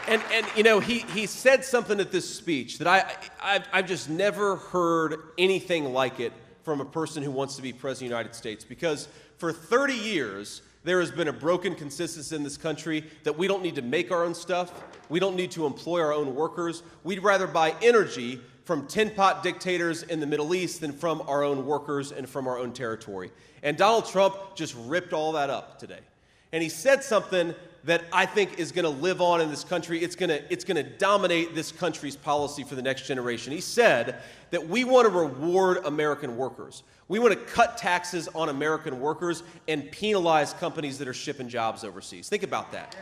And you know, he said something at this speech that I've just never heard anything like it from a person who wants to be president of the United States. Because for 30 years, there has been a broken consensus in this country that we don't need to make our own stuff. We don't need to employ our own workers. We'd rather buy energy from tin-pot dictators in the Middle East than from our own workers and from our own territory. And Donald Trump just ripped all that up today. And he said something that I think is going to live on in this country. It's going to dominate this country's policy for the next generation. He said that we want to reward American workers. We want to cut taxes on American workers and penalize companies that are shipping jobs overseas. Think about that.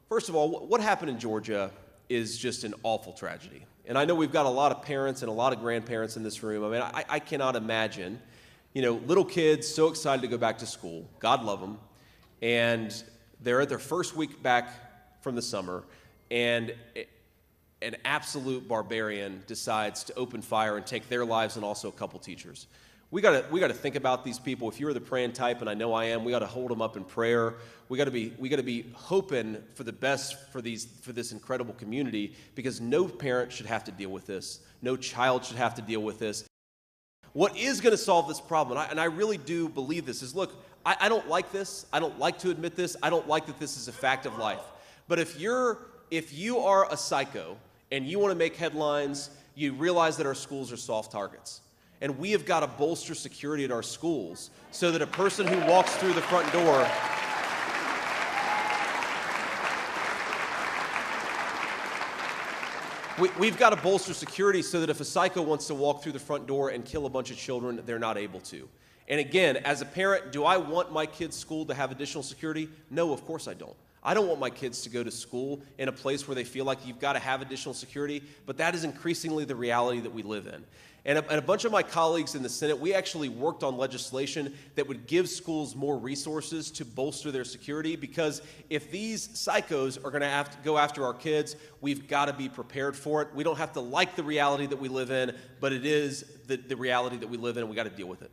First of all, what happened in Georgia is just an awful tragedy. And I know we've got a lot of parents and a lot of grandparents in this room. I mean, I cannot imagine, you know, little kids so excited to go back to school. God love them. And they're at their first week back from the summer, and an absolute barbarian decides to open fire and take their lives and also a couple teachers. We got to think about these people. If you're the praying type, and I know I am, we got to hold them up in prayer. We got to be hoping for the best for this incredible community, because no parent should have to deal with this. No child should have to deal with this. What is going to solve this problem, and I really do believe this, is look, I don't like this. I don't like to admit this. I don't like that this is a fact of life. But if you are a psycho and you want to make headlines, you realize that our schools are soft targets. And we have got to bolster security at our schools so that a person who walks through the front door We've got to bolster security so that if a psycho wants to walk through the front door and kill a bunch of children, they're not able to. And again, as a parent, do I want my kids' school to have additional security? No, of course I don't. I don't want my kids to go to school in a place where they feel like you've got to have additional security, but that is increasingly the reality that we live in. And a bunch of my colleagues in the Senate, we actually worked on legislation that would give schools more resources to bolster their security, because if these psychos are going to have to go after our kids, we've got to be prepared for it. We don't have to like the reality that we live in, but it is the reality that we live in, and we got to deal with it.